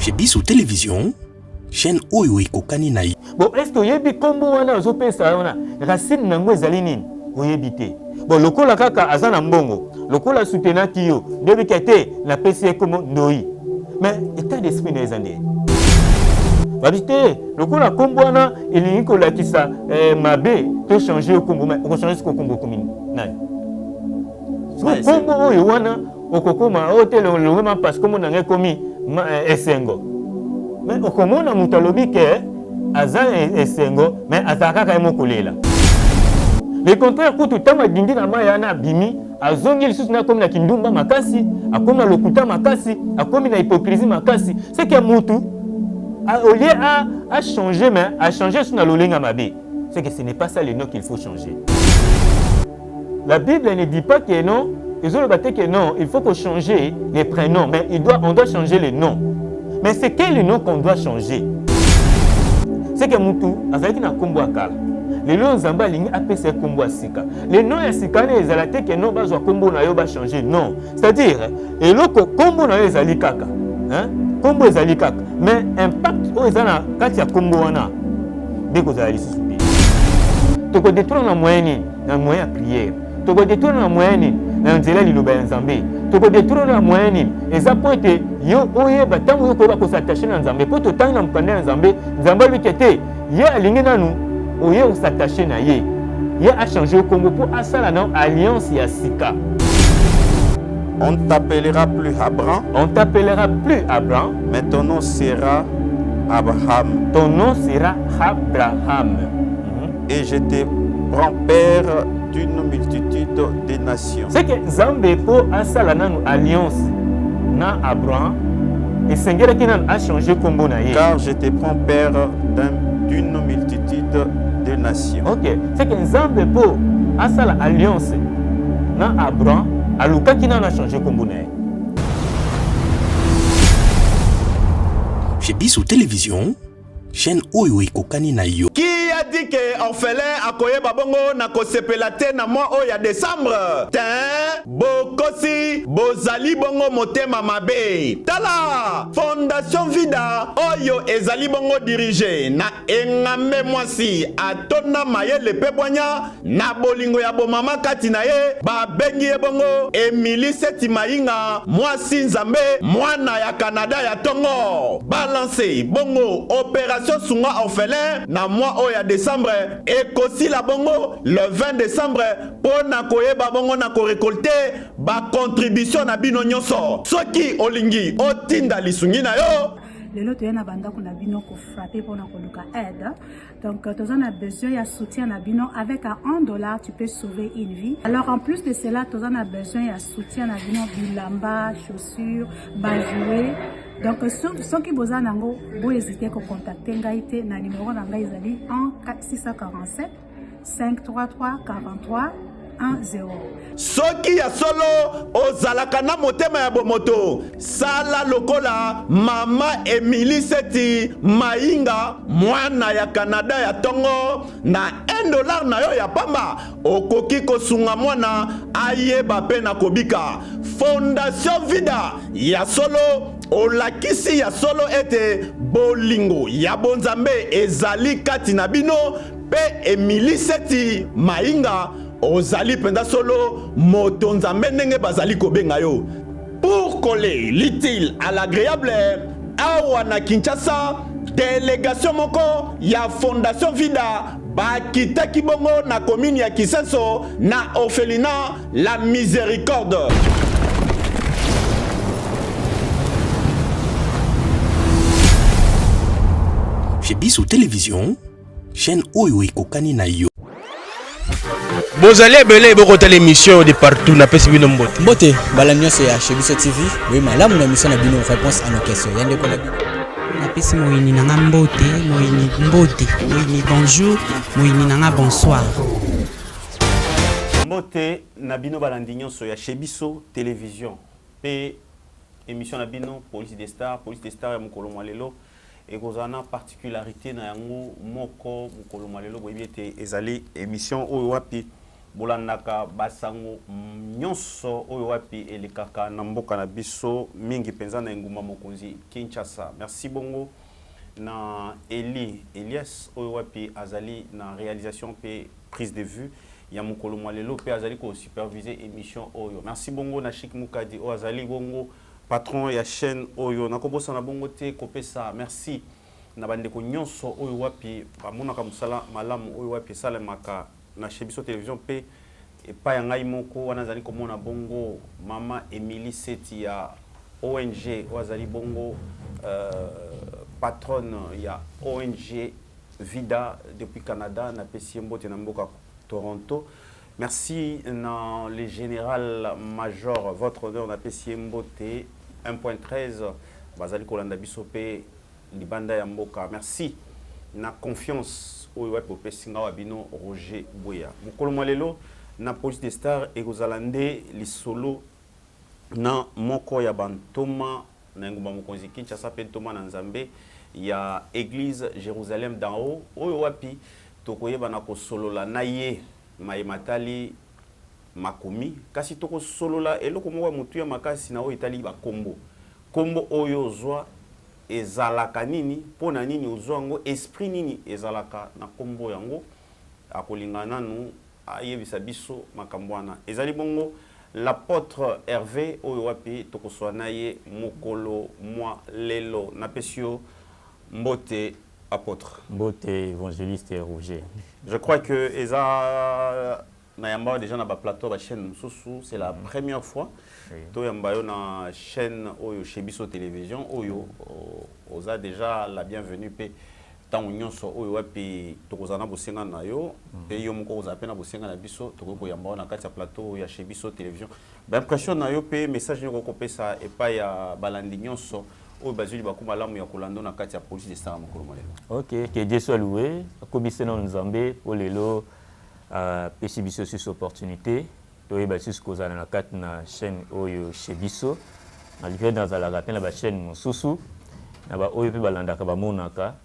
Chez Bissou Télévision, chaîne Oyo Ekokani Naï. Bon, est-ce que yebi kombo wana ozope sa wana racine nango ezali nini? Oyebi te. Bon, lokola kaka azana mbongo, lokola soutenaki yo, debi kete na PC comme ndoi. Mais état d'esprit na ezande. Babité, lokola kombo wana elingi ko lakisa mabe to changer kombo, mais on changer ce kombo komini. Nani? Kombo oyo wana okokoma hotel longema parce que mon anga komi esengo. Mais okomona mutalobi ke azan esengo mais azakaka emokolela. Le contraire kutu tama dindi na maya na bimi azongi lisusu na komi na kindumba makasi, akomi na lokuta makasi, akomi na hypocrisie makasi. C'est que mutu au lieu à changer mais à changer sur na lolenga mabe. C'est que ce n'est pas ça le nom qu'il faut changer. La Bible ne dit pas que non, ils ont le bâti que non, il faut qu'on change les prénoms, mais on doit changer les noms. Mais c'est quel nom qu'on doit changer? C'est que Moutou, avec un combo à Kala. Les noms Zamba Lingi APC combo à Sika. Les noms à Sika, les alatés que non, bazo combo na yo ba changer. Non. C'est-à-dire, et le combo na yo ezali kaka. Hein? Combo ezali kaka. Mais impact o ezana katia combo wana. Dès que vous allez sous pied. Tu peux détruire un moyen à prière. Tu peux détruire un moyen na nzela liloba ya Nzambe. Tu peux détruire un moyen et ça peut être yo oye batango yo ko s'attacher na Nzambe. Pour tout temps na mpanda Nzambe, Nzambe lui kete ye alingi nanu oye on s'attacher na ye. Ye a changé au Congo pour asala na alliance ya Sika. On t'appellera plus Abraham. On t'appellera plus Abraham. Mais ton nom sera Abraham. Ton nom sera Abraham. Et je te prends père d'une multitude de nations. C'est que Zambé pour asala nanu alliance na Abraham et Seigneur qui a changé combo na ye. Car je te prends père d'une multitude de nations. OK, c'est que Zambé pour asala alliance na Abraham aluka qui a changé combo na ye. Chez Bissou Télévision, chaîne Oyo Ekokani Naï. Qui a dit que orphelin a koye babongo na kosepelate na mois oya décembre? Tin, bokosi, bozali bongo motema mabe. Tala, Fondation Vida, oyo ezali bongo dirigé na engame mwasi atona maye lepe bonya na bolingo ya bomama kati na ye, ba bengi ye bongo Emily Seti Mainga, mwasi Nzambe, mwana ya Canada ya Tongo. Balance bongo opération Sunga orphelin na mois oya décembre et kosi la bongo le 20 décembre pour na koyeba bongo na ko récolter ba contribution na bino nyonso soki olingi otinda lisungi na yo. Lelo to yana banda kuna bino ko frapper pour na koluka aide. Donc tu as besoin de soutien na bino avec $1 tu peux sauver une vie. Alors en plus de cela tu as besoin de soutien na bino bilamba, chaussures, bajouer. Donc ceux qui besoin nango bo hésiter ko contacter ngaite na numéro na ngai ezali 647 533 43 10. Soki ya solo ozalaka na motema ya bomoto sala lokola mama Emily Seti Mainga mwana ya Canada ya Tongo na $1 na yo ya pamba okoki kosunga mwana ayeba pe na kobika. Fondation Vida ya solo olakisi ya solo ete bolingo ya bonzambe ezali kati na bino pe Emily Seti Mainga ozali penda solo moto nzambe ndenge bazali kobenga yo. Pour coller l'utile à l'agréable, awa na Kinshasa délégation moko ya Fondation Vida bakitaki bongo na commune ya Kisenso na orphelinat La Miséricorde. Chez Bissou Télévision, chaîne Oyo Ekokani Naï. Bozali belé bokota l'émission de partout na pesi bino mbote. Mbote balanyo c'est chez Bissou TV. Oui, madame la mission na bino réponse à nos questions. Yande ko na bino. Na pesi moyini nanga mbote, moyini mbote, moyini bonjour, moyini nanga bonsoir. Mbote na bino balandinyo so ya chez Bissou Télévision. Pe émission na bino Police des Stars ya mukolo mwalelo. Et kozana particularité na yango moko mukolo malelo boyebi ete ezali émission oyo wapi bolandaka basango nyonso oyo wapi elekaka na mboka na biso mingi penza na engumba mokonzi Kinshasa. Merci bongo na Elias oyo wapi azali na réalisation pe prise de vue ya mokolo mwalelo pe azali ko superviser émission oyo. Merci bongo na Chic Mukadi o azali bongo patron ya chaîne oyo nakobosa na bongo te kopesa. Merci na bandeko nyonso oyo wapi bamonaka musala malamu oyo wapi salemaka na Shebiso télévision pe epa ya ngai moko wana azali komona bongo mama Emily Seti ya ONG wazali bongo patronne ya ONG Vida depuis Canada na pesi mbote na mboka Toronto. Merci na le général major votre honneur na pesi mbote 1.13 bazali kolanda biso pe libanda ya mboka. Merci na confiance oyo wapi opesinga wa bino Roger Bouya mokolo mwalelo na police des stars ekozalande lisolo na moko ya bantoma na ngumba mokonzi Kinshasa pe ntoma na Nzambe ya église Jérusalem d'en haut oyo wapi tokoyeba na kosolola na ye mayematali makomi kasi tokosolola eloko moko mutu ya makasi na oyo itali bakombo kombo oyo zwa ezalaka nini pona nini ozwango esprit nini ezalaka na kombo yango akolingana nu ayebisa biso makambo wana ezali bongo l'apôtre Hervé oyo wapi tokoswana ye mokolo mwa lelo na pesio mbote apôtre mbote évangéliste Roger. Je crois que eza na yamba déjà na ba plateau ba chaîne Mususu c'est la première fois to yamba yo na chaîne oyo Shebiso télévision oyo oza déjà la bienvenue pe tant nyonso oyo wapi tokozana bosenga na yo pe yo moko ozape na bosenga na biso tokoko yamba na kati ya plateau ya Shebiso télévision ba impression na yo pe message nyoko kopesa epa ya balandi nyonso oyo bazuli bakuma lamu ya kolando na kati ya police des stars mokolo molelo. OK, que Dieu soit loué. Akobise na Nzambe pour lelo pesi biso sur opportunité toyeba sus kozala na kati na chaîne oyo Shebiso na livré dans la rappel na ba chaîne Mususu na ba oyo pe balandaka ba monaka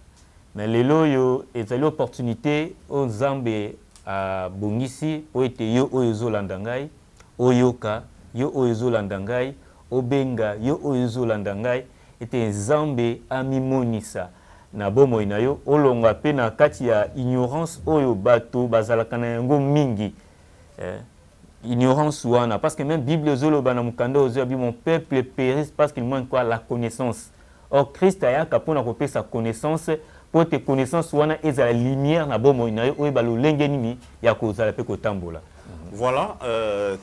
mais lelo yo ezali opportunité o Nzambe a bongisi o ete yo oyo zolanda ngai oyoka yo oyo zolanda ngai obenga yo oyo zolanda ngai ete Nzambe amimonisa na bomoi na yo olonga pe na kati ya ignorance oyo bato bazalaka na yango mingi ignorance wana parce que même Bible zoloba na mukanda ozobi mon peuple périsse parce qu'il manque quoi la connaissance. Or Christ ayaka pona kopesa connaissance pour te connaissance wana eza lumière na bomoi na yo oyo balolenge nini ya kozala pe kotambola. Voilà,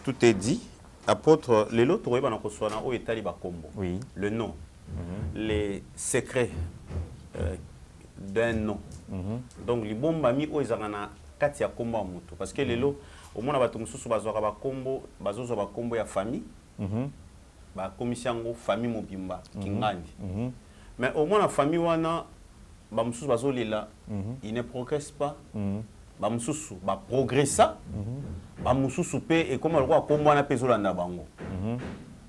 tout est dit. Apôtre lelo toyeba na koswana oyo etali bakombo. Oui. Le nom. Les secrets d'un nom. Donc libomba mi o ezanga na kati ya kombo mutu parce que lelo au mona bato mususu bazwaka bakombo bazozo bakombo ya famille ba komisiango famille mobimba kingandi mais au mona famille wana ba mususu bazolela il ne progresse pas ba mususu ba progressa ba mususu pe et comme alko kombo wana pe zolanda bango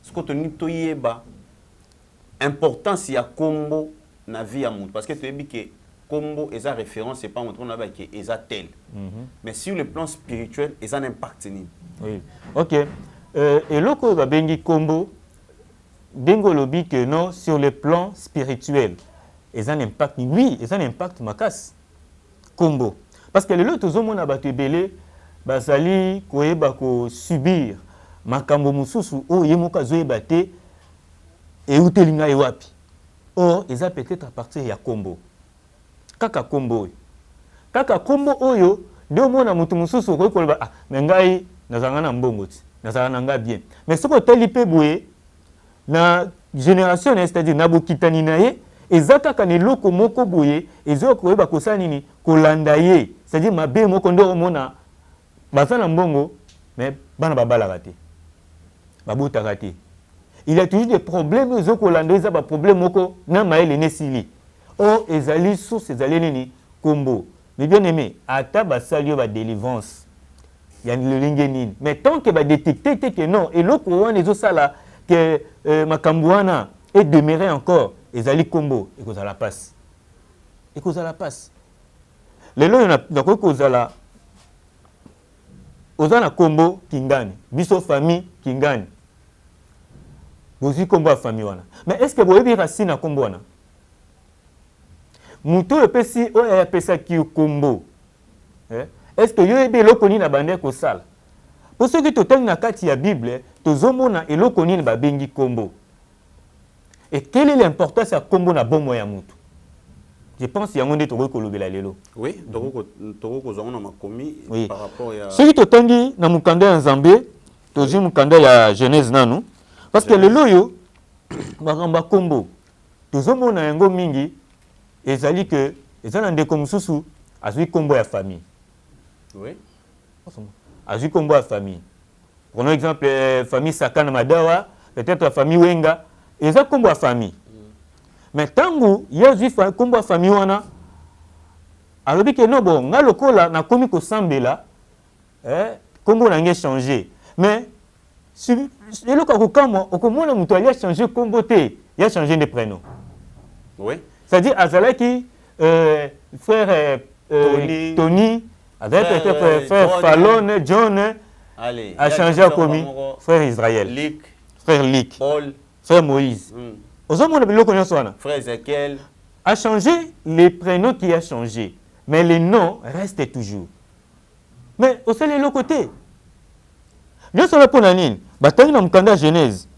ce que toni toyeba importance ya kombo na vie ya mutu parce que tu que kombo eza référence c'est pas montre on a que eza tel mais sur le plan spirituel eza un impact ni. Oui. OK. Et loko ba bengi kombo dengo lobi que non sur le plan spirituel eza un impact ni oui eza un impact makas kombo parce que le lot tozomona bato ebele bazali koyeba ko subir makambo mususu o yemoka zoyeba te et utelinga ewapi or eza peut-être à partir ya kombo kaka kombo oyo ndio mona mutu mususu ko koloba ah mais ngai nazanga na mbongo ti nazanga na nga bien mais soko teli pe boye na génération c'est-à-dire na bokitani na ye ezaka kana loko moko boye ezoko yeba kosala nini kolanda ye c'est-à-dire mabe moko ndo mona bazana mbongo mais bana babala te babutaka te. Il y a toujours des problèmes aux Okolando, ils ont des problèmes moko na maele nesili. Oh, ezali source ezali nini kombo. Mais bien aimé, ata basali ba délivrance. Il y a le lingenine. Mais tant que ba détecter que non et l'autre wana ezosala que makambo wana est demeuré encore ezali kombo et kozala passe. Et kozala passe. Lelo na ko kozala ozana kombo kingani biso famille kingani bozwi kombo ya famille wana mais est ce que boyebi racine na kombo wana mutu oyo epesi oyo apesaki kombo est ce que yo yebi eloko nini na bande kosala po soki totangi na kati ya bible tozomona eloko nini babengi kombo et quelle est l'importance ya kombo na bomoi ya mutu. Je pense qu'il y a un autre kolobela lelo. Oui, toko zona makomi par rapport à ce qui totangi na mukanda ya Nzambe, tozi mukanda ya Genèse nanu parce que lelo yo bakamba kombo. Tozomona yango mingi ezali que ezana ndeko mususu azwi kombo ya famille. Oui. Azwi kombo ya famille. Prenons exemple famille Sakana Madawa, peut-être la famille Wenga, eza kombo ya famille. Mais tangu Yesu kombo famille wana alobi ke no bon nga lokola na komi ko sambela kombo na nge changer mais si eloko ko kamo okomona mutu ali changer kombo te ya changer de prénom. Oui. C'est-à-dire azalaki frère Tony avec peut-être frère Fallon John allez a changé à komi frère Israël frère Lick Paul frère Moïse. Frère Ezekiel a changé les prénoms qui a changé, mais les noms restent toujours. Mais au seul l'autre côté, nous sommes pour la ligne. Bataille dans le Genèse.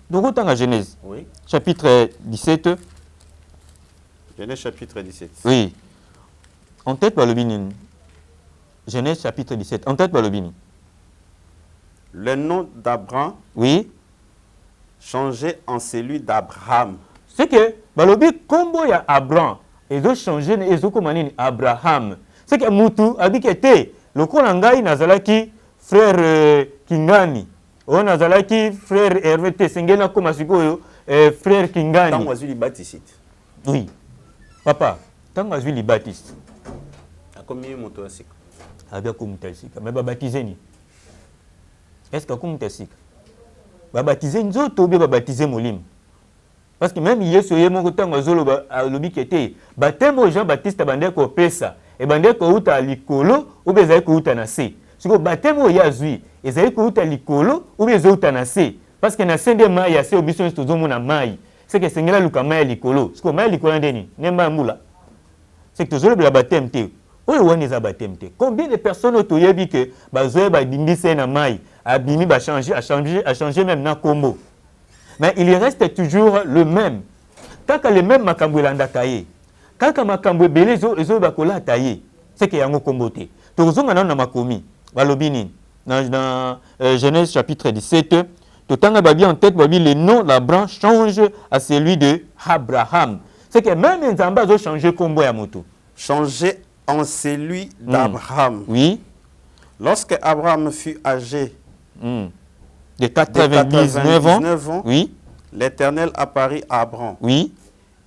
Donc autant à Genèse. Oui. Chapitre 17. Genèse chapitre 17. Oui. En tête par le binin. Genèse chapitre 17. En tête par le binin. Le nom d'Abraham. Oui. Changé en celui d'Abraham. C'est que balobi kombo ya Abraham ezo changer ezo komanini Abraham. C'est que mutu abikete lokola ngai nazalaki frère Kingani. O nazalaki frère Hervé Sengena koma sikoyo frère Kingani. Tango azuli Baptiste. Oui. Papa, tango azuli Baptiste. Akomi moto asika. Abia ko mutasika. Mais ba baptiser ni. Est-ce que ko mutasika? Ba baptiser nzoto be ba baptiser molimo. Parce que même Yesu yemo tango azolo ba lobi kete batemo Jean Baptiste bande ko pesa e bande ko uta likolo ou bezai ko uta na se. Siko batemo yazui ezai ko uta likolo ou bezai uta na se parce que na sende mai ya se obiso tozomo na mai. C'est que sengela luka mai likolo. Siko mai likolo ndeni nemba mula. C'est que tozolo bla baptême te. Oyo wani za baptême te. Combien de personnes otoyebi que bazoe ba bindise na mai abimi ba changer a changer même na kombo. Mais il reste toujours le même. Quand le même makambo elanda taye. Quand makambo belé ezo bakola taye. C'est que yango kombote. Tozonga na makomi. Balobini dans Genèse chapitre 17, totanga babi en tête babi le nom la branche change à celui de Abraham. C'est que même Nzamba zo changer kombo ya moto. Changer en celui d'Abraham. Oui. Lorsque Abraham fut âgé de 99 ans, oui. L'Éternel apparut à Abraham. Oui.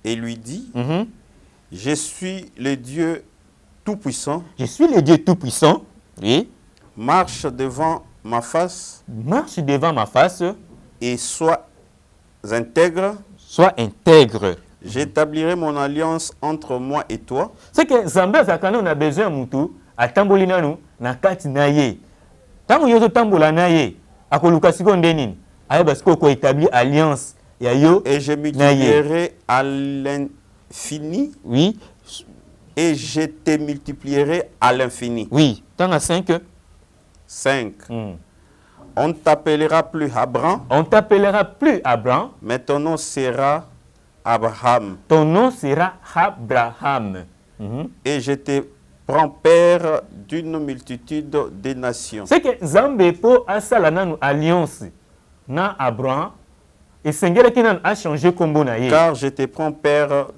Et lui dit, je suis le Dieu Tout-Puissant. Je suis le Dieu Tout-Puissant. Oui. Marche devant ma face. Marche devant ma face. Et sois intègre. Sois intègre. J'établirai mon alliance entre moi et toi. C'est que Zambé Zakano on a besoin mutu atamboli nanu na kati na ye. Tango yozo tambola na ye akoluka siko ndenini. Aye parce qu'on établit alliance. Et je multiplierai à l'infini. Oui. Et je te multiplierai à l'infini. Oui. Tant à 5. 5. On ne t'appellera plus Abraham. On t'appellera plus Abraham. Mais ton nom sera Abraham. Ton nom sera Abraham. Et je te prends père d'une multitude de nations. C'est que Zambé po asala nanu alliance. Na Abraham et Seigneur qui a changé kombo na ye. Car je te prends père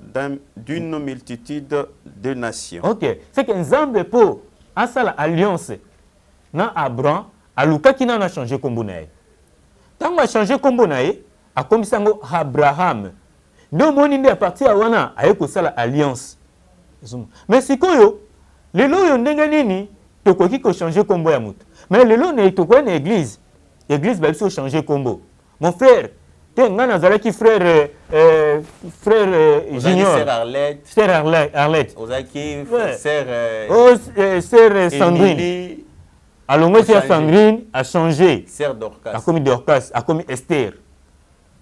d'une multitude de nations. OK, c'est que Nzambe po asala alliance na Abraham aluka qui a changé kombo na ye. Tant a changé kombo na ye a komisango Abraham. No moni ndi a partir wana ayeko sala alliance. Mais sikoyo lelo yo ndenge nini tokoki ko changer kombo ya mutu. Mais lelo ne tokwa na église. L'église va aussi changer combo. Mon frère, tu es un frère, frère Junior. Sœur Arlette. Sœur Arlette. Sœur Sœur Sandrine. alongo ya Sandrine a changé. Sœur Dorcas. A commis Dorcas, a commis Esther.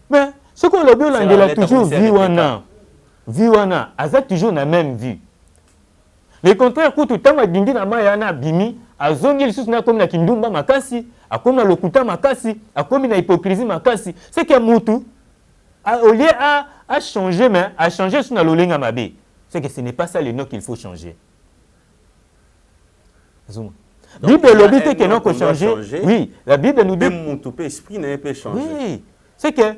Mais ce qu'on l'a bien, on a toujours vu wana, aza toujours na même vie. Le contraire, quand tout le temps, dindi na mayana bimi, azongi lisusu na komi na kindumba makasi, a komi na lokuta makasi, a komi na hypocrisie makasi. C'est que mutu, au lieu à changer, mais à changer sur na lolenga mabe. C'est que ce n'est pas ça le nom qu'il faut changer. Zoom. La Bible le dit que non qu'on changer. Oui, la Bible nous dit. Même mon esprit n'a pas changé. Oui, c'est que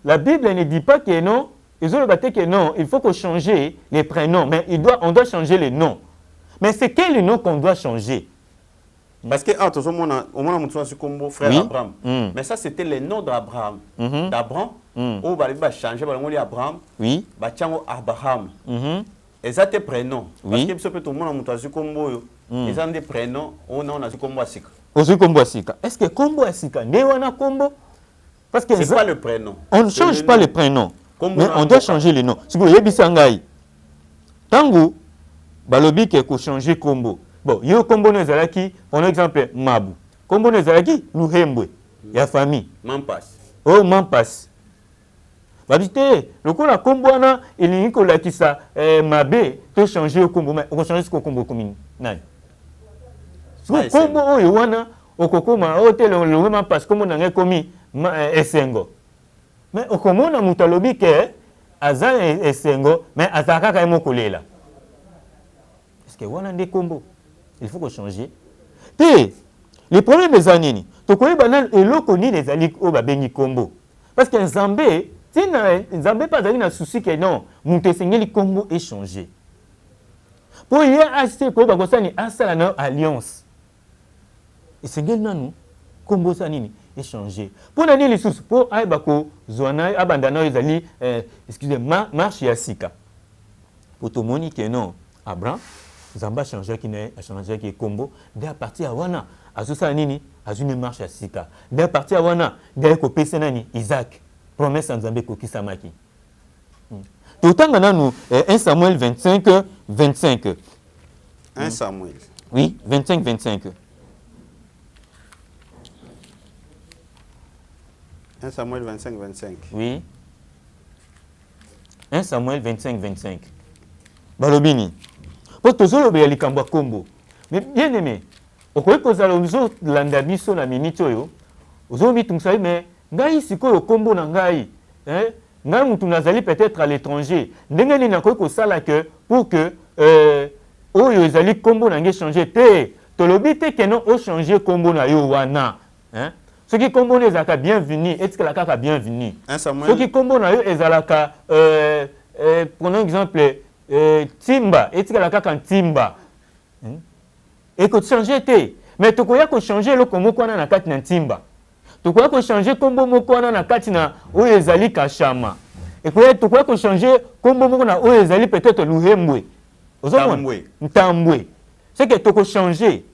la Bible ne dit pas que non. Ils ont le que non, il faut qu'on change les prénoms, mais on doit changer les noms. Mais c'est quel nom qu'on doit changer? Parce que au moins on a comme frère Abraham. Mais ça c'était le nom d'Abraham. D'Abraham. On va changer, on va Abraham. Oui. Abraham. Et ça c'est prénom. Parce que ce peut tout le monde a comme ils ont des prénoms, on a comme Asika. Est-ce que Kombo Asika ne wana Kombo? Parce que c'est pas le prénom. On ne change pas le prénom. Mais on doit changer le nom. Si vous voyez Bissangaï, tango, balobi qui est changer Kombo. Bon, yo Kombo Nezalaki, par exemple, Mabu. Kombo Nezalaki, nous hembwe. Il y a famille. Mampas. Oh, Mampas. Babité, le coup la Kombo, il y a une qui ça, Mabé, tu changer au Kombo, mais on change ce Kombo commune. Non. Kombo, oh, Yowana, au Kokoma, oh, tel le Mampas, comme on a commis, Esengo. Mais au commun, on a lobby que Azan et Sengo, mais Azaka est mon collègue là. Est-ce que on a des combos? Il faut qu'on change. Et les problèmes des années, tu connais banal et l'eau connaît les alliés au babeni combo. Parce qu'un Zambé, Zambé pas d'aller dans souci que non, mon tessengue combo est changé. Pour y acheter quoi, bah ça ni asala alliance. Et c'est quel non combo ça ni échanger. Pour l'année les sources, pour Aïbako, Zouana, Abandana, Izali, excusez-moi, marche Yassika. Pour tout le monde qui est non, Abraham, Zamba changer qui n'est changer qui est combo, dès à partir à Wana, à Sousa Nini, à une marche Yassika. Dès à partir à Wana, dès à Kopé Senani, Isaac, promesse en Zambé Koki Samaki. Tout le temps, on a nous 1 Samuel 25, 25. 1 Samuel. Oui, 25, 25. 1 Samuel 25, 25. Oui. 1 Samuel 25, 25. Balobini. Pour tous les gens qui ont combo. Mais bien aimé, au cas où vous avez l'andabi sur la minute, vous avez mis tout ça, mais ngai siko le combo nangai. Ngai mutu nazali peut-être à l'étranger. Ndengeli na ko sala que pour que oyo ezali combo nangai changer te. Tolobi te que non o changer combo na yo wana. Ceux qui combo les aka bienvenue, est-ce que la kaka bienvenue? Ceux qui combo na yo ezalaka prenons exemple Timba, est-ce que la kaka Timba? Et que changer te. Mais tu koya ko changer le combo kwana na kati na Timba. Tu koya ko changer combo mo kwana na kati na oyo ezali kashama. Et koya tu koya ko changer combo mo na oyo ezali peut-être luhembwe. Ntambwe. C'est que tu ko changer.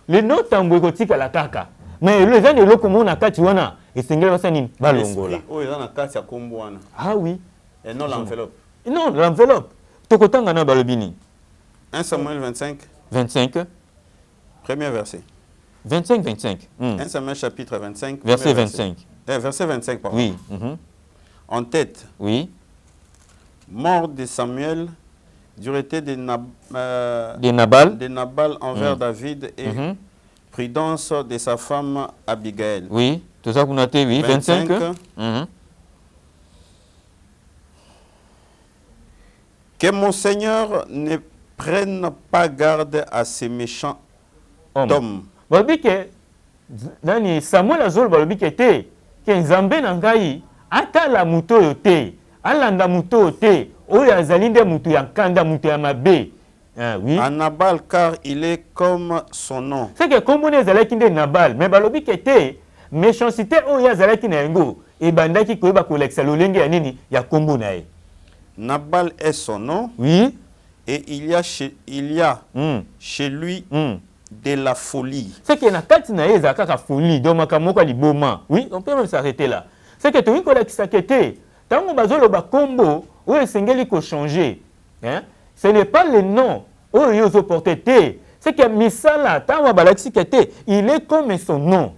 Le nom tambwe ko tika la kaka. Mais les gens de l'eau comme on a quatre wana et singles va s'en balongola. Oh, ils ont un cas à comboana. Ah oui. Et non l'enveloppe. Non l'enveloppe. Tokotanga na balobini. 1 Samuel 25. 25. Premier verset. 25, 25. 1 Samuel chapitre 25. Verset 25. Verset 25, pardon. Oui. En tête. Oui. Mort de Samuel, dureté de Nabal envers David et prudence de sa femme Abigail. Oui, tout ça qu'on a été, oui, 25. Que mon Seigneur ne prenne pas garde à ces méchants hommes. Balobi que nani Samuel azol balobi que te que Nzambe na ngai atala muto yo te alanda muto yo te oyo azali nde mutu ya kanda mutu ya mabe. Ah, oui. À Nabal car il est comme son nom. C'est que comme on est allé qui Nabal, mais balobi que te méchanceté oyo azali ki na ngo e bandaki ko ba koleksa lolenge ya nini ya kombo na ye. Nabal est son nom. Oui. Et il y a chez lui de la folie. C'est que na kati na ye za kaka folie donc makamoko liboma. Oui, on peut même s'arrêter là. C'est que tu koleksa kete tango bazolo ba kombo oyo sengeli ko changer. Hein? Ce n'est pas le nom oyo yo porté te, C'est que misala tawa balaxi kete, il est comme son nom.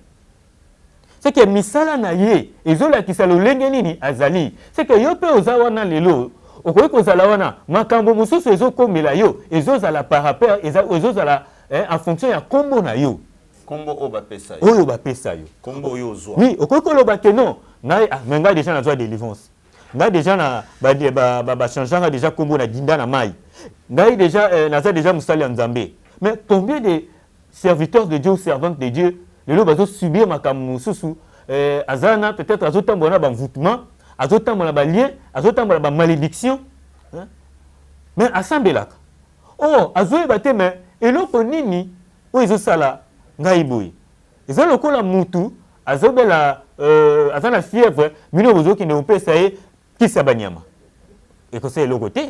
C'est que misala na ye, ezola kisalo lengenini azali. C'est que yo pe ozawana lelo, okoki kozala wana makambo mosusu ezokomela yo, ezozala par rapport ezozala en fonction ya kombo na yo. Kombo oba pesa yo. Oyo ba pesa yo. Kombo yo zo. Oui, okoki koloba ke non, ngai menga déjà na joie délivrance. Ngai déjà na ba changeanga déjà kombo na dinda na mai. Ngai déjà naza déjà musali ya Nzambe. Mais combien de serviteurs de Dieu ou servantes de Dieu, les gens vont subir ma camouflage, azana peut-être azotambola ba envoûtement, azotambola ba lien, azotambola ba malédiction. Mais assemblée oh, azoe bate mais eloko nini o ezosala ngai boy. Ezalo lokola mutu, azobela azana fièvre, mino bozoki ne opesa ye kisa banyama. Et que c'est eloko te.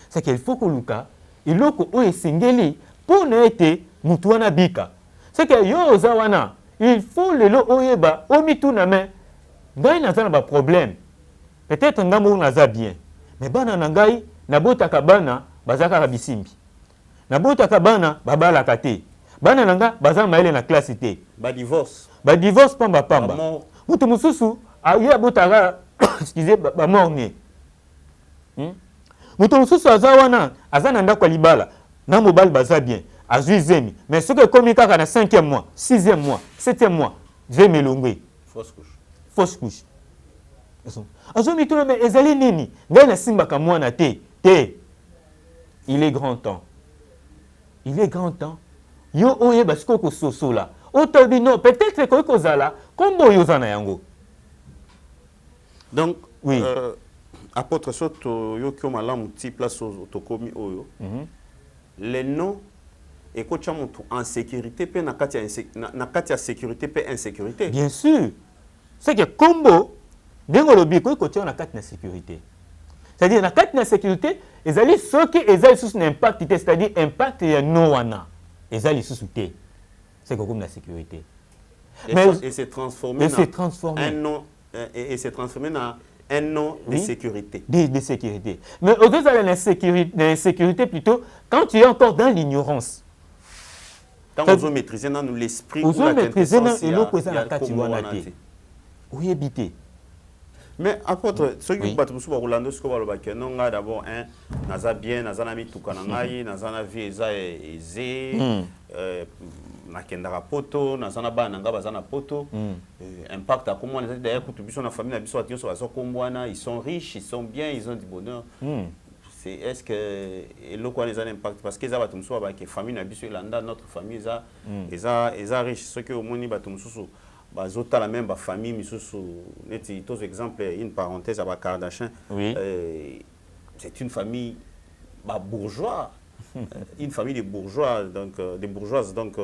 C'est qu'il faut que luka, eloko o esengeli pour ne être mutuana bika. C'est que yo zawana, il faut le lo oyeba, omitu na men. Ngai na zana ba problème. Peut-être ngamo naza bien. Mais bana nangai na bota kabana bazaka kabisimbi. Na bota kabana babala kate. Bana nanga bazana maele na classe te. Ba divorce. Ba divorce pamba pamba. Mutu mususu ya bota excusez ba morne. Mutu mususu azawana azana ndako libala. Na mobile baza bien, à 8e, mais ce que comme il y a 5e mois, 6e mois, 7e mois, je vais me longuer. Fausse couche. Fausse couche. Azomi tout le monde, ezali nini, ngana simba kamwa na te, il est grand temps. Il est grand temps. Yo oye basko ko soso la. Otobi non, peut-être que ko zala, kombo yo zana yango. Donc, oui. Apôtre Soto yo ki malamu ti place to komi oyo. Les noms et coach en sécurité peut na katia sécurité peut insécurité. Bien sûr. C'est que combo dengolobi ko coach na katia sécurité. C'est-à-dire na katia sécurité, ezali soki ezali sous impact, c'est-à-dire impact ya no wana. Ezali sous té. C'est comme la sécurité. Et c'est transformé un nom et c'est transformé dans un nom de sécurité. De sécurité. Mais au-delà de l'insécurité plutôt, quand tu es encore dans l'ignorance. Quand vous maîtrisez dans l'esprit, vous maîtrisez dans l'esprit. Oui, habité. Mais apôtre, ce qui va être souvent Rolando, ce qu'on va le baquer, non, d'abord, naza bien, naza nami tukanangai, naza na vie aisée, nakendara poto, naza na ba nanga baza na poto. Impact à comment les d'ailleurs quand tu na famille na biso atio so bazokombwana, ils sont riches, ils sont bien, ils ont du bonheur. C'est est-ce que eloko les a impact parce que ça va tout so ba que famille na biso elanda notre famille eza riche, ce que au moni ba tout so bazota la même famille misusu neti tous exemple une parenthèse à Kardashian. Oui. C'est une famille bourgeois. Une famille de bourgeois, donc des bourgeoises, donc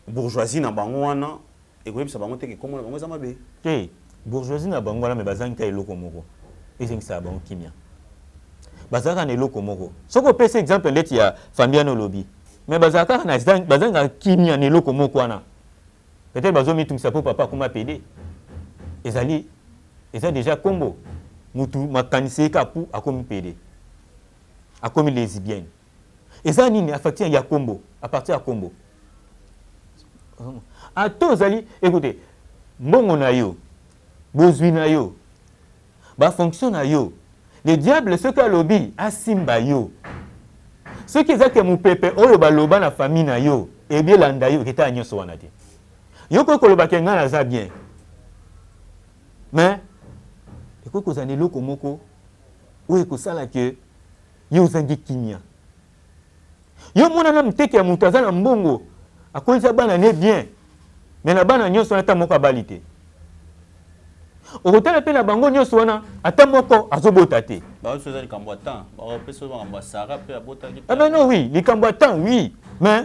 bourgeoisie na bangwana et comme ça bangote que comment bango za mabe. Bourgeoisie na bangwana mais bazanka eloko moko. Ezeng ça bango kimia. Bazaka na eloko moko. Soko pese exemple ndeti ya famille no lobby. Mais bazaka na bazanga kimia na eloko moko wana. Peut-être bazomi tout ça pour papa kuma pédé. Ezali eza déjà combo. Mutu makanisi kapu akomi pédé. A comme lesbienne. Et ça, il affecté à combo, à partir à combo. À tous, écoutez, bon on a yo, besoin na yo, ba fonction na yo. Le diable, ce qu'a lobby, a simba yo. Ce qui est que mon pépé, oh ba loba na famille na yo, et bien landa yo, qui est à nyo soanate. Yo ko loba kenga na za bien. Mais, écoute, vous avez l'eau comme moko, ou écoute ça là que yo zangi kimia. Yo mona na mteke ya mutaza na mbongo. Akonza bana ne bien. Mais na bana nyoso ata moko abalite. Okotala pe na bango nyoso wana ata moko azobota te. Ba so za likambo ata, ba peso ba ngamba sara pe abota ki. Ah ben non oui, likambo ata oui, mais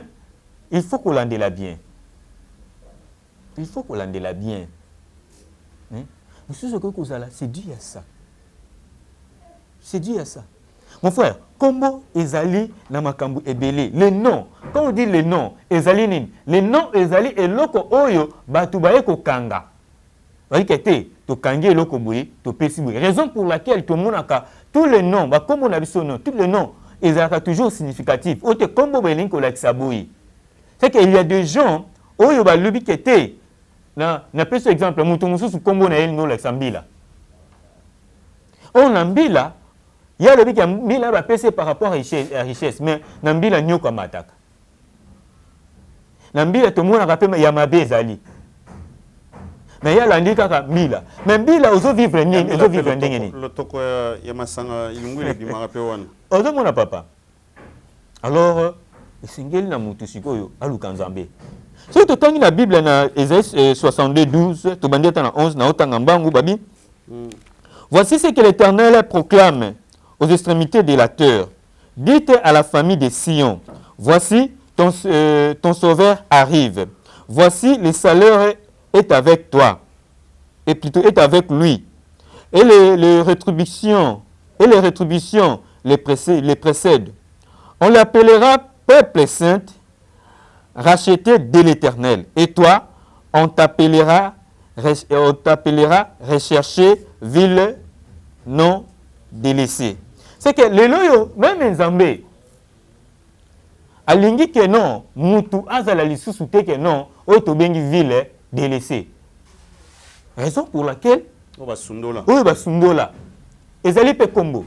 il faut qu'on l'ande la bien. Il faut qu'on l'ande la bien. Hein? Monsieur ce que kozala, c'est dû à ça. C'est dû à ça. Mon frère, comment ezali na makambu ebele? Les noms, quand on dit les noms, ezali nini? Les noms ezali eloko oyo batu baye ko kanga. Bali kete to kangi eloko boye, to pesi boye. Raison pour laquelle tout le monde a tous les noms, ba comme on a biso non, tous les noms ils sont toujours significatifs. Autre combo benin ko la kisaboui. C'est qu'il y a des gens où il y a lobby qui était na pas ce exemple mutumu sous combo na el no la sambila. On ambila il y a lobby qui a mis là va passer par rapport à richesse mais nambila nyoka mataka. Nambila tout le monde a rappelé ya mabe zali. Mais il y a l'andika ka mila. Mais mila ozo vivre ndenge, ozo vivre ndenge ni. Le toko ya masanga ilungule di marape wana. Ozo mona papa. Alors singeli na mutu sikoyo aluka nzambe. Si tu tangi la Bible na Ésaïe 62:12, tu bandeta na 11 na otanga mbangu babi. Voici ce que l'Éternel proclame aux extrémités de la terre. Dites à la famille de Sion, voici ton sauveur arrive. Voici le salaire est avec toi. Et plutôt est avec lui. Et les rétributions les précèdent. On l'appellera peuple saint, racheté de l'Éternel. Et toi, on t'appellera recherché, ville non délaissée. C'est que les loyaux, même en Zambé, alingi que non, mutu azala lisusu te que non, otobengi ville délaissée. Raison pour laquelle Obasundola. Oui, basundola. Ezali pe combo.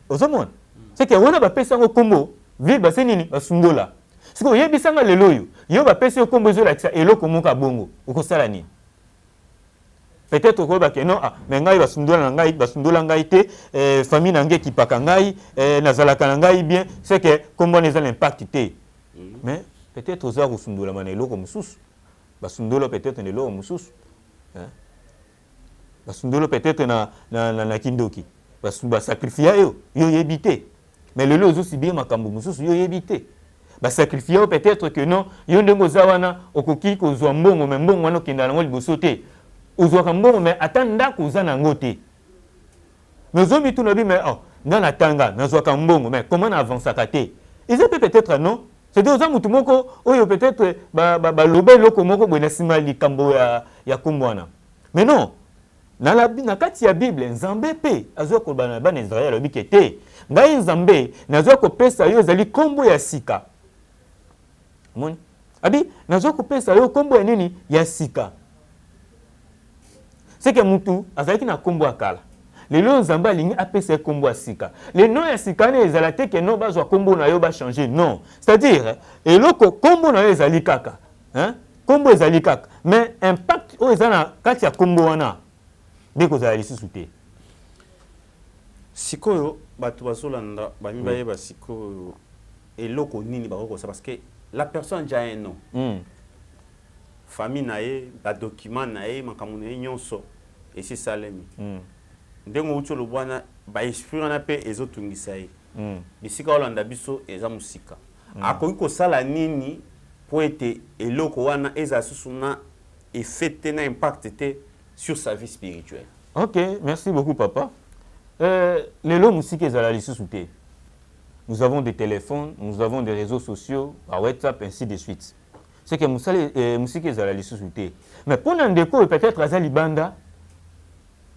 Ozomon. C'est que on a ba pesa ngo combo, ville ba senini basundola. C'est que yebisanga lelo yo, yo ba pesa combo zo la tsa eloko moka bongo. Okosala ni. Peut-être que non, mais ngai basundola ngai basundola ngai te, famille nange ki paka ngai, nazalaka ngai bien, c'est que combo les l'impact te. Mais peut-être oza basundola manelo comme sous. Basundola peut-être ne lo mususu. Basundolo peut-être na kindoki. Basumba sacrifier yo yebité. Mais le lo aussi bien makambo mususu yo yebité. Ba sacrifier peut-être que non, yo ndemo zawana okoki ko zwa mbongo mais mbongo wana kinda ngo liboso te. Ozwa mbongo mais atanda ko za na ngote. Mais zomi tout nabi mais oh, dans la tanga, na zwa mbongo mais comment avancer kate? Ils peut-être non. C'est des gens qui ont peut-être lobé loko moko bonasima likambo ya kumbwana. Mais non, dans la kati ya Bible Nzambe pe azo ko bana Israël lobi kete. Ngai Nzambe nazo ko pesa yo zali kombo ya sika. Moni? Abi nazo ko pesa yo kombo ya nini ya sika. C'est que mutu azali na kombo akala. Les noms Nzamba lingi apesa kombo sika. Les noms ya sika ne ezalate ke no bazwa kombo na yo ba changer non. C'est-à-dire eloko kombo na yo ezali kaka. Hein? Kombo ezali kaka. Mais impact o ezana kati ya kombo wana. Beko za lisusu te. Sikoyo batu bazolanda bami bayeba sikoyo eloko nini bakoko ça parce que la personne déjà un nom. Famille nae, ba document nae, makambo nae nyonso et c'est salemi. Ndengo ucho lobwana ba esprit na pe ezotungisa ye. Bisika olanda biso eza musika. Akoki ko sala nini pour être eloko wana eza susuna effet na impact sur sa vie spirituelle. OK, merci beaucoup papa. Lelo musika ezala lisusu te. Nous avons des téléphones, nous avons des réseaux sociaux, par WhatsApp ainsi de suite. C'est que musika ezala lisusu te. Mais pour ndeko peut-être azali banda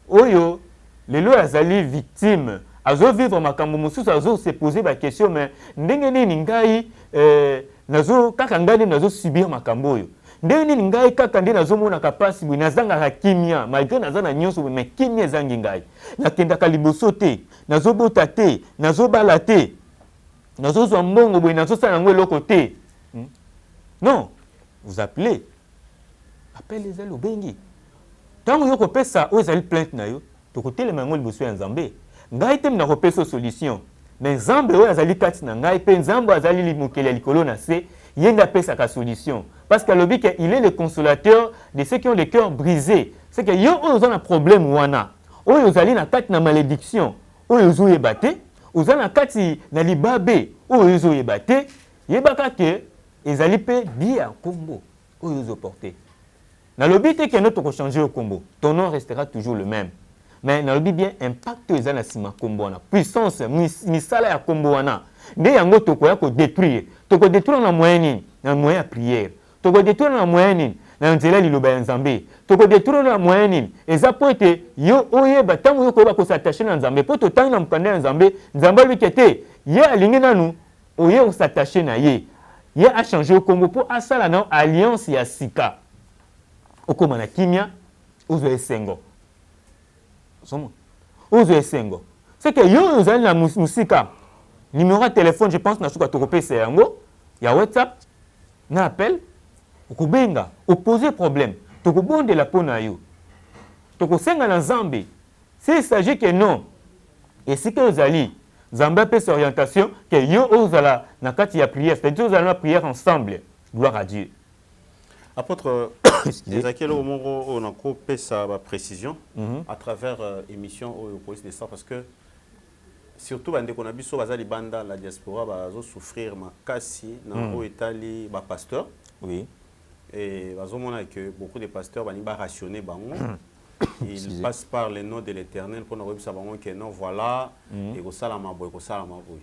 oyo lelo azali victime azo vivre makambo mususu azo se poser ba question mais ndenge nini ngai nazo kaka ngani nazo subir makambo oyo ndenge nini ngai kaka ndi nazo mona kapasi bwi nazanga ka kimia malgré nazana nyonso mais kimia zangi ngai nakenda ka liboso te nazo bota te nazo bala te nazo zwa mbongo bwi nazo sala ngo eloko te. Non, vous appelez les ailes au bengi tango yoko pesa o ezali plainte na yo to kotele mango liboso ya Nzambe ngai te na kopesa solution mais Nzambe o azali kati na ngai pe Nzambe azali limokele likolo na se yenda pesa ka solution parce que lobi que il est le consolateur de ceux qui ont le cœur brisé. C'est que yo o zana problème wana o yozali na kati na malédiction o yozo yebate o zana kati na libabe o yozo yebate yebaka ke ezali pe dia kombo o yozo porter. Dans le but que notre changer au combo, ton nom restera toujours le même. Mais dans le but bien impact les anasima combo na puissance misala ya combo wana. Nde yango to ko détruire. To ko détruire na moyen à prière. To ko détruire na moyen na nzela liloba ya nzambe toko détourner na moyen nini eza po ete yo oyeba ntango yo koyeba kosattache na nzambe po totangi na mokanda ya nzambe nzambe alobiki ete ye alingi nanu oye kosattache na ye ye achange okombo mpo asala na alliance ya sika okóma na kimia ozwa esengo ozwa esengo c'est que yo ozali na musika numéro ya téléphone je pense na suka tokopesa yango ya WhatsApp na appel okobenga opposer problème tokobondela mpo na yo tokosenga na nzambe s'il s'agit que non esika ozali nzambe apesa orientation que yo ozala na kati ya prière c'est-à-dire ozala na prière ensemble gloire à Dieu. Apôtre Ezekiel Omoro on a coupé sa précision à travers émission au police de ça parce que surtout bande qu'on a biso bazali banda la diaspora bazo souffrir makasi na o etali ba pasteur. Oui. Et bazomona que beaucoup de pasteurs bani ba rationner bango. Ils passent par le nom de l'Éternel pour nous rebisa bango que non voilà et ko sala maboy ko sala maboy.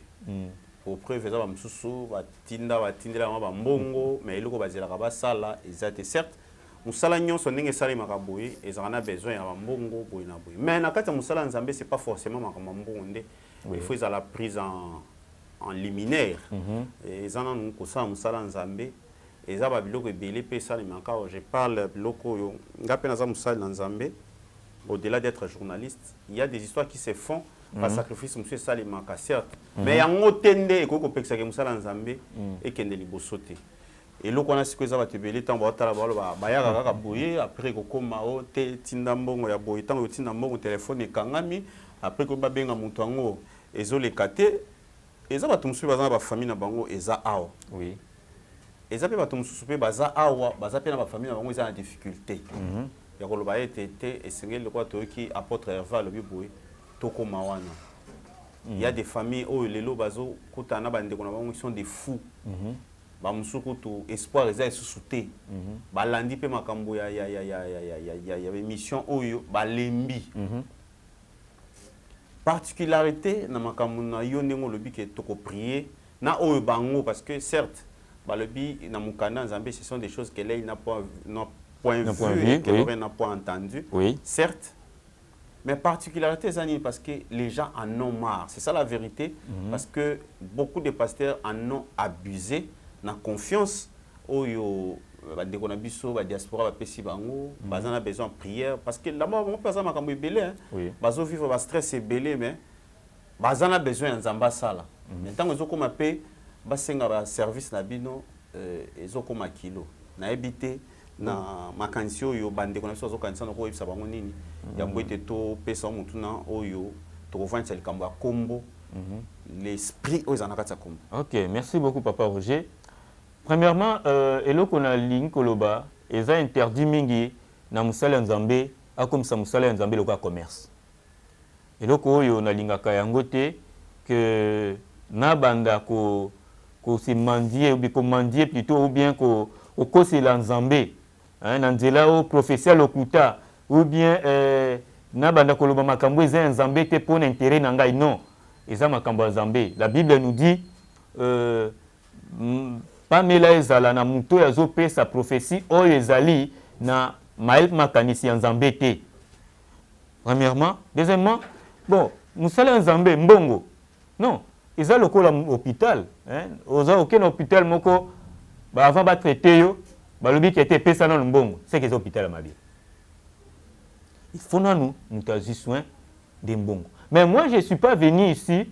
Pour preuve za ba msusu batindela ba mbongo mais iloko bazela ka ba sala exact certes musala nyonso ndenge sala makaboy ezana besoin ya ba mbongo boy na boy. Mais na kati musala nzambe c'est pas forcément makambo nde. Il faut la prise en liminaire. Et ça nous ça musala nzambe et ça ba biloko ebele pe ça je parle biloko ngape na za musala nzambe au-delà d'être journaliste, il y a des histoires qui se font par sacrifice monsieur Salimaka certes mais yango tende ekoko pekisa ke musala nzambe et kende libosote. Et loko na siko za ba tebele tant ba tala ba ya kaka boye après kokoma o te tinda mbongo ya boye tant tinda mbongo téléphone ekangami après ko ba benga mutu ango ezoleka te eza bato mosusu baza na bafamille na bango eza awa oui eza mpe bato mosusu mpe baza awa baza mpe na bafamille na bango eza na difficulté ya koloba ete te esengeli lokola toyoki apôtre Hervé alobi boye tokoma wana il y a des familles oyo lelo bazokutana na bandeko na bango qui sont des fous bamosusu kutu espoir eza esusu te balandi mpe makambo ya émission oyo balembi particularité na makambo na yo ndenge lobi ke toko prier na oyo bango parce que certes balobi na mukanda nzambe ce sont des choses que l'œil n'a point vu et que l'oreille n'a point entendu certes mais particularité zani parce que les gens en ont marre c'est ça la vérité parce que beaucoup de pasteurs en ont abusé na confiance oyo bandeko na biso ba diaspora ba pesi bango bazana besoin de prière parce que là-bas on peut makambo belé bazo vivre ba stress belé mais bazana besoin nzamba sala mais tant ezokoma pe basenga ba service na bino ezokoma kilo na ebité na makanisi oyo bandeko na biso azokanisa na ko ebisa bango nini ya mbwete to pesa mutu na oyo to kovancha likambo ya kombo l'esprit oyo zanaka tsa kombo. OK, merci beaucoup papa Roger. Premièrement, eloko na ligne koloba eza interdit mingi na musala nzambe akom sa musala nzambe loka commerce. Eloko oyo na lingaka yango te que na banda ko se mendier ou bien ko mendier plutôt ou bien ko kosi la nzambe na nzela o professeur lokuta ou bien na banda koloba makambo eza nzambe te pour intérêt na ngai non eza makambo nzambe. La Bible nous dit Pamela ezala na muto yazo pe sa prophétie oyo ezali na mael makanisi ya nzambe te. Premièrement, deuxièmement, bon, musala nzambe mbongo. Non, eza lokola hôpital, oza aucun hôpital moko ba avant ba traiter yo, ba lobi ki était pesa na mbongo, c'est que hôpital à ma vie. Il faut nous mutu soin de mbongo. Mais moi je suis pas venu ici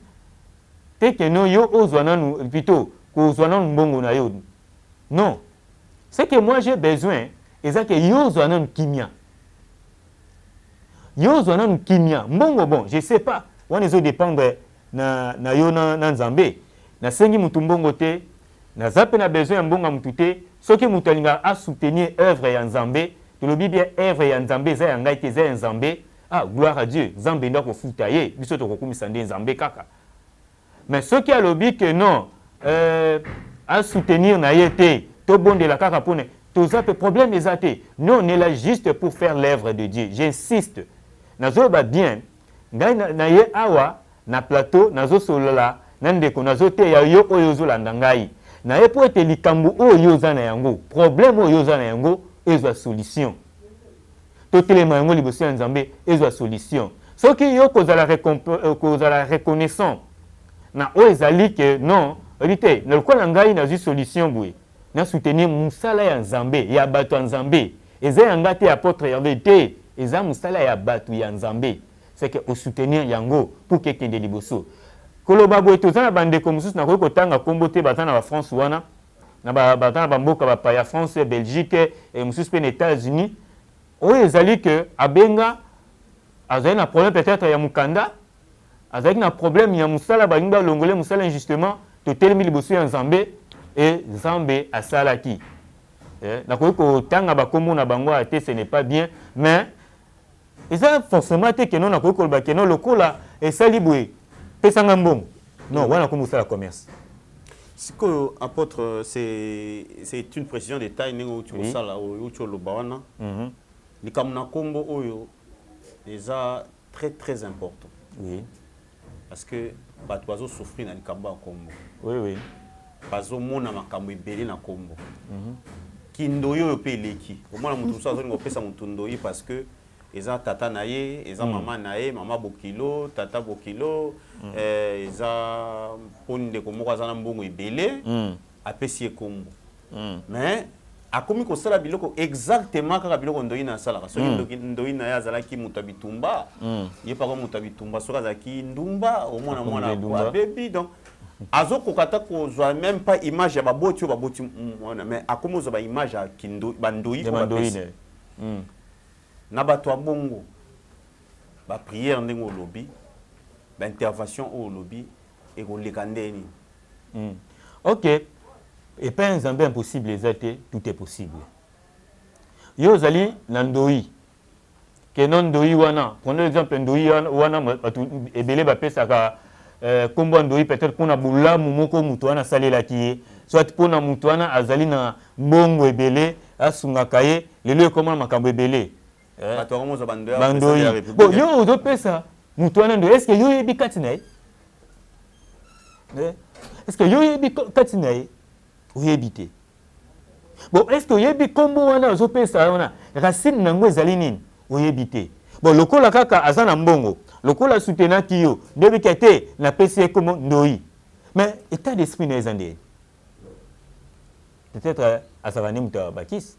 te que no yo ozwana nous plutôt non. Ce que moi j'ai besoin, c'est que yo zwana kimia. Yo zwana kimia. Mbongo bon, je sais pas. On les dépendre na yo na nzambe. Na sengi mutu mbongo te, na zape na besoin mbongo mutu te. Ce que mutu linga a soutenir œuvre ya nzambe, to lobi bien œuvre ya nzambe za ya ngai te za nzambe. Ah, gloire à Dieu. Nzambe ndako futa ye, biso to kokumisa nde nzambe kaka. Mais ce qui a lobi que non à soutenir na yete to bon de la kaka pone tout ça problème exacté nous on est là juste pour faire l'œuvre de Dieu j'insiste nazo ba bien ngai na ye awa na plateau nazo solola nande ko nazo te ya yo oyo zo landa ngai na ye po ete likambu oyo za na yango problème oyo za na yango ezwa solution totelema yango liboso ya nzambe ezwa solution soki yo kozala reconnaissant na oyo ezali ke non oyebi te na lokola ngai nazwi solution boye na soutenir mosala ya nzambe ya bato ya nzambe eza yanga te apôtre Hervé te eza mosala ya bato ya nzambe c'est que osoutenir yango pour ke kende liboso koloba boye toza na bandeko mosusu nakoki kotanga kombo te baza na bafrance wana baza na bamboka bapaya France Belgique et mosusu mpe na États-Unis oyo ezali ke abenga azali na problème peut-être ya mokanda azali na problème ya mosala balingi balongole mosala injustement totelemi liboso ya nzambe e nzambe asalaki nakoki kotanga bakombo na bango te ce n'est pas bien mais eza forcément te keno nakoki koloba keno lokola esali boye pesanga mbongo non wana ko mosala commerce sikoyo apôtre c'est une précision de taille ndenge uti kosala uti oloba wana likambo na kombo oyo eza très important oui parce que bato bazosouffrir na likambo ya kombo oui bazomona makambo ebele na kombo kindoyi oyo mpe eleki omona moto mosusu azolinga kopesa moto ndoyi parce que eza tata na ye eza mama na ye mama bokilo tata bokilo eza mponi ndeko moko aza na mbongo ebele apesi ye kombo mais akomi kosala biloko exactement kaka biloko ndoyi na asalaka soki ndoyi na ye azalaki moto ya bitumba ye paka moto ya bitumba soki azalaki ndumba omona mwana abebi donc azokoka ata kozwa même pas image ya baboti oyo baboti mwana mais akomi ozwa baimage ya bandoyi oyo bapesi na bato ya bongo bapriere ndenge olobi baintervention oyo olobi ekoleka ndeni ok epai nzambe impossible eza te tout est possible yo ozali na ndoyi keno ndoyi wana prenons exemple ndoyi wana bato ebele bapesaka kombo ndoyi peut-être mpona bolamu moko moto wana asalelaki ye soit mpona moto wana azali na mbongo ebele asungaka ye lelo ekomona makambo ebele bandoyi bon yo ozopesa moto wana ndoyi est-ce que yo oyebi kati na ye est-ce que yo oyebi kati na ye oyebi te bon est-ce que oyebi kombo wana ozopesa wana racine nango ezali nini oyebi te bon lokola kaka aza na mbongo lokola soutenaki yo ndebika te napesi ye kombo ndoyi mais état d'esprit na eza ndeni peut-être azalaka nde moto abakisi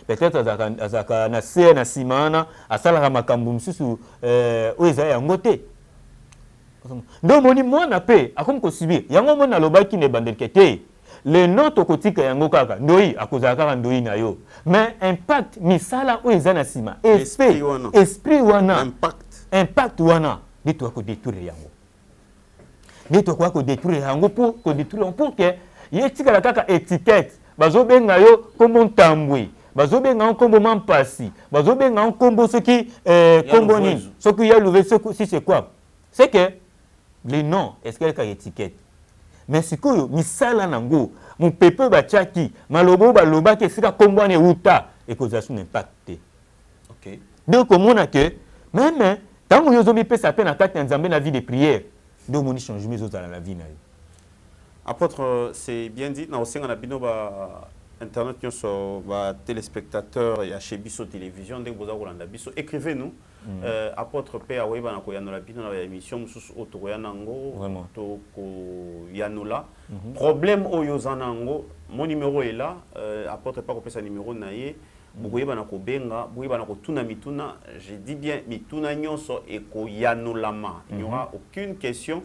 peut-être azalaka na se na nsima wana asalaka makambo mosusu oyo eza yango te nde omoni mwana mpe akomi kosubir yango moni alobaki na ebandelike te leno tokotika yango kaka ndoyi akozala kaka ndoyi na yo mais impact misala oyo eza na nsima esprit wana impact wana nde toka kodétruire yango nde tokoka kodétruire yango pour kodétruire yango pour ke ye tikala kaka étiquette bazobenga yo kombo ntambwe bazobenga yango kombo mampasi bazobenga yango kombo soki kombo nini soki ya louvé si c'est quoi c'est que les noms eskelaka étiquette mais sikoyo misala nango mopepe batiaki malobo balobaki esika kombo wana euta ekozala suna impact te nde okomona ke meme ntango yo ozomipesa mpe na kati ya nzambe na vie de prière nde omoni changement ezozala na vie na yo apôtre c'est bien dit na osenga na bino ba internet nyonso ba téléspectateurs ya chez biso télévision ndenge boza kolanda biso écrivez-nous apôtre pe aweba na koyanola bino na émission mosusu oyo tokoya nango tokoyanola problème oyo oza nango mon numéro est là apôtre pa kopesa numéro na ye bokoyeba na kobenga bokoyeba na kotuna mituna je dis bien mituna nyonso ekoyanolama il n'y aura aucune question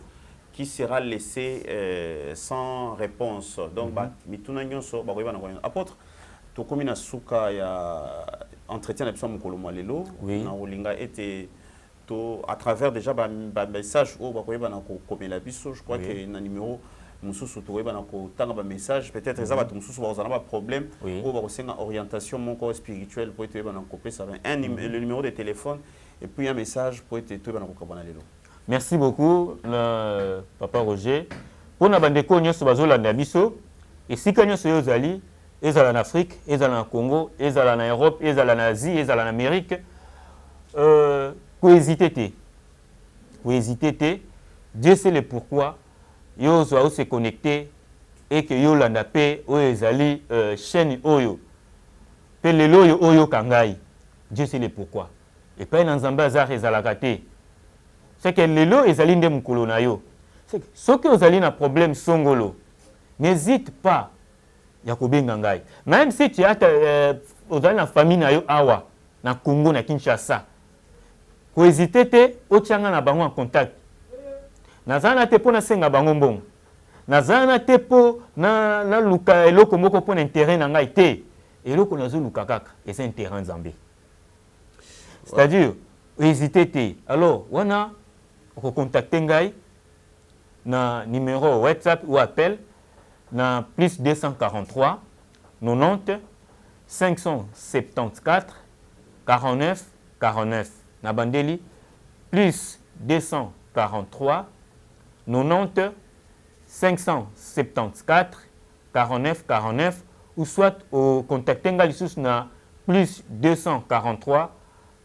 qui sera laissée sans réponse donc mituna nyonso bakoyeba na koyanola apôtre tokomi na suka ya entretien na biso mokolo lelo na olinga ete to à travers déjà ba message o bakoyeba na kokomela biso je crois que na numéro mususu tokoyeba na kotanga ba message peut-être eza bato mususu bazana ba problème o bakosenga orientation moko spirituelle pour ete ba na kopesa le numéro de téléphone et puis un message pour ete to ba na kokabana lelo. Merci beaucoup papa Roger pour na bandeko nyonso bazolanda biso esika nyonso yo zali ezala en Afrique, ezala en Congo, ezala en Europe, ezala en Asie, ezala en Amérique. Hésiter. Dieu sait le pourquoi. Yo doit se connecter et que yo landa pe o ezali chaîne oyo. pe lelo oyo oyo kangai. Dieu sait le pourquoi. Et puis dans Nzambe azar ezalakate. C'est que lelo ezali nde mukolo na yo. C'est que ceux qui ont un problème songolo, n'hésite pas ya kobenga ngai. Même si tu as une famille na yo awa na Congo na Kinshasa. Ko hésiter te otianga na bango en contact. Nazana te po na senga bango mbongo. Nazana te po na luka eloko moko po na intérêt na ngai te. Eloko nazo luka kaka et c'est intérêt Nzambe. C'est-à-dire hésiter te. Alors, wana ko contacter ngai na numéro WhatsApp ou appel na plus 243 90 574 49 49 na bandeli plus 243 90 574 49 49 ou soit au contacter ngai lisusu na plus 243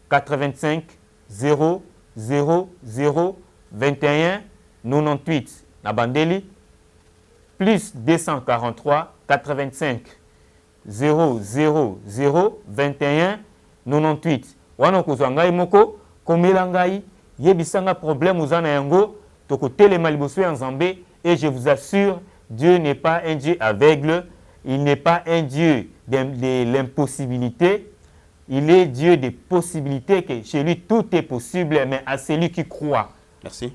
85 0 0 0 21 98 na bandeli plus 243 85 0 0 0 21 98 wana kozwa ngai moko komela ngai yebisanga problème uzana yango tokotelema liboso ya Nzambe et je vous assure Dieu n'est pas un Dieu aveugle, il n'est pas un Dieu de l'impossibilité, il est Dieu des possibilités, que chez lui tout est possible mais à celui qui croit. Merci.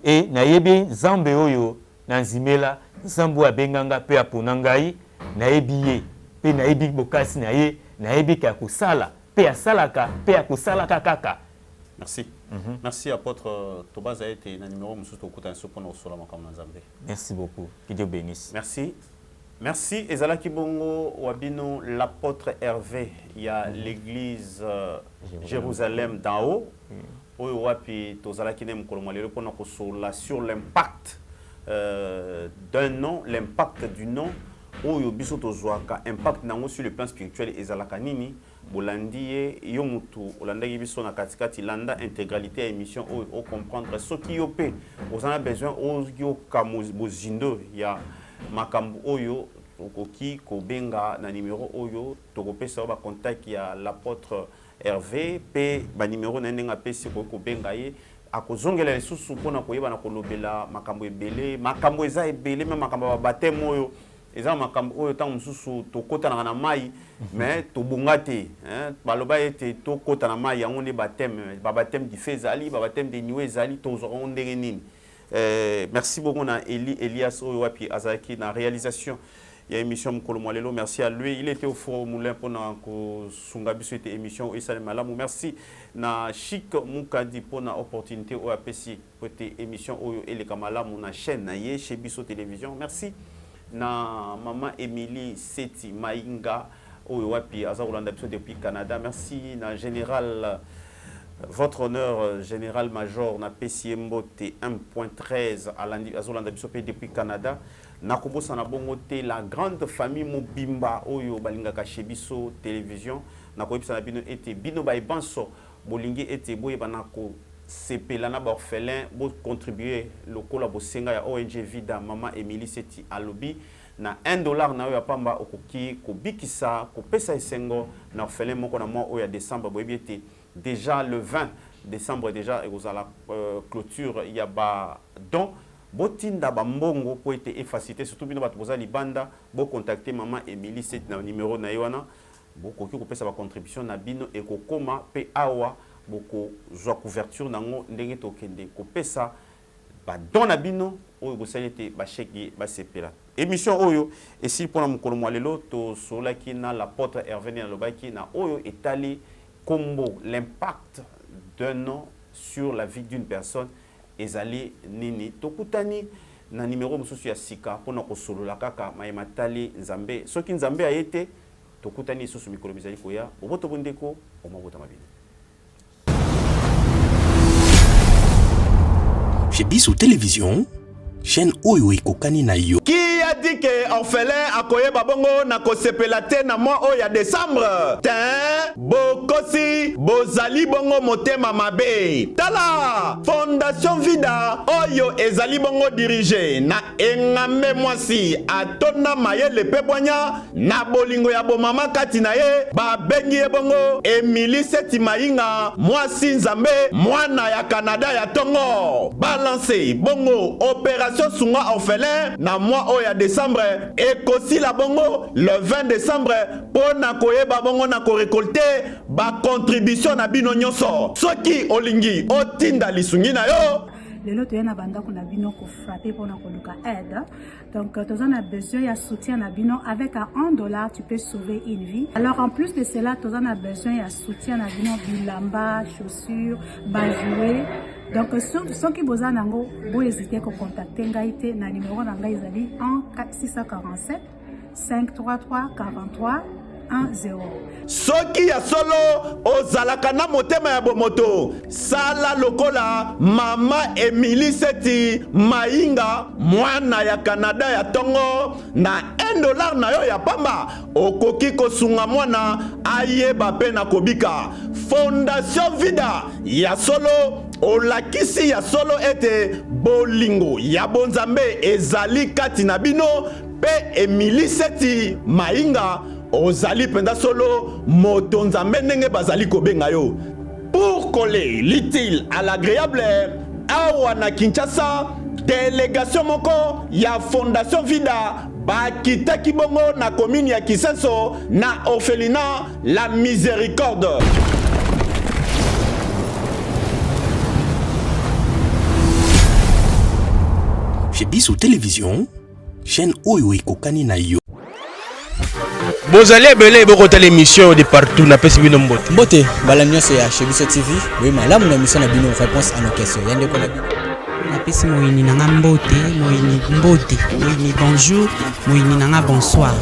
Et nayebi Nzambe oyo nanzimela Nzambe abenganga pe aponangai nayebi ye pe nayebi bokasi na ye nayebi ka kosala pe asalaka pe akosalaka kaka. Merci. Merci apôtre Tobaza a été un numéro mususu tokuta nso pona osola makambo Nzambe. Merci beaucoup. Que Dieu bénisse. Merci. Merci ezalaki bongo wabino l'apôtre Hervé, il y a l'église Jérusalem d'en haut. Oyo wapi tozalaki ne mukolo mwalelo pona kosola sur l'impact d'un nom, l'impact du nom oyo biso tozwaka impact nango sur le plan spirituel ezalaka nini bolandi yo mutu olandaki biso na katikati landa intégralité ya émission oyo o comprendre soki yo pe ozana besoin oyo kamozindo ya makambo oyo okoki kobenga na numéro oyo tokopesa ba contact ya l'apôtre Hervé pe ba numéro na ndenga pesi ko benga ye akozongela lisusu pona koyeba na kolobela makambo ebele makambo eza ebele me makambo ba baptême oyo eza makambo oyo tango mususu tokota na mai mais tobunga te hein baloba ete tokota na mai yango ne baptême ba baptême du feu ezali ba baptême de nuée ezali tozoko ndenge nini. Merci beaucoup na Elias oyo wapi azaki na réalisation ya émission mukolo mwalelo. Merci à lui, il était au Fort Moulin pona ko sunga biso ete émission esale malamu. Merci na Chic Mukadi pona opportunité o apesi côté émission oyo eleka malamu na chaîne na ye chez Biso Télévision. Merci na maman Émilie Seti Mainga oyo wapi azalanda biso depuis Canada. Merci na général votre honneur général major na PCMBOT 1.13 azolanda biso depuis Canada. Nakobosa na bongo te la grande famille Mobimba oyo balingaka chez Biso Télévision nakoyebisa na bino ete bino baibanso bolingi ete boye banako sepela na ba orphelin bo contribuer lokola bosenga ya ONG Vida Mama Émilie Seti alobi na $1 na yo pamba okoki kobikisa kopesa esengo na orphelin moko na mois oyo ya décembre boyebi ete déjà le 20 décembre déjà ekozala clôture ya ba don botinda bambongo po ete efacilité surtout bino bato boza libanda bo contacter Mama Émilie Seti na numéro na yo wana bokoki kopesa ba contribution na bino ekokoma pe awa boko zwa couverture nango ndenge tokende kopesa ba don na bino oyo bosali te ba chèque ba sepela émission oyo esi pona mukolo mwalelo to solaki na l'apôtre Hervé na lobaki na oyo etali kombo l'impact d'un nom sur la vie d'une personne ezali nini tokutani na numéro mususu ya sika pona kosolola kaka mayema tali Nzambe soki Nzambe ayete tokutani susu mikolo bizali koya oboto bondeko omabota mabini. Chez Biso Télévision, chaîne oyo ekokani na yo. Qui a dit dit que orphelin akoye babongo na kosepela te na mois o ya décembre. Tin bokosi bozali bongo motema mabe. Tala Fondation Vida oyo ezali bongo dirige na engame mwasi atona mayele pebwanya na bolingo ya bomama kati na ye babengi ye bongo Emily Seti Mainga mwasi nzambe mwana ya Canada ya tongo. Balance bongo opération sunga orphelin na mois o ya décembre ekosi la bongo le 20 décembre pona koyeba bongo na ko récolter ba contribution na bino nyonso. Soki olingi otinda lisungi na yo lelo toyena bandako na bino ko frapper pour na koluka aide. Donc tu as besoin de soutien na bino avec $1 tu peux sauver une vie. Alors en plus de cela tu as besoin de soutien na bino bilamba, chaussures, bajouer. Donc ceux qui besoin nango bo hésiter ko contacter ngai te na numéro na ngai ezali 647 533 43 10. Soki ya solo ozalaka na motema ya bomoto sala lokola mama Emily Seti Mainga mwana ya Canada ya tongo na $1 na yo ya pamba okoki kosunga mwana ayeba pe na kobika. Fondation Vida ya solo olakisi ya solo ete bolingo ya bonzambe ezali kati na bino pe Emily Seti Mainga ozali penda solo moto nzambe ndenge bazali kobenga yo. Pour coller l'utile à l'agréable awa na Kinshasa délégation moko ya Fondation Vida bakitaki bongo na commune ya Kisenso na orphelinat La Miséricorde. Chez Bissou Télévision, chaîne oyo ekokani na yo. Bozali ebele bokota l'émission de partout na pesi bino mbote. Mbote bala nyonso ya chez Biso TV. Oui malamu na émission na bino réponse à nos questions. Yande ko na bino. Na pesi moyini nanga mbote, moyini bonjour, moyini nanga bonsoir.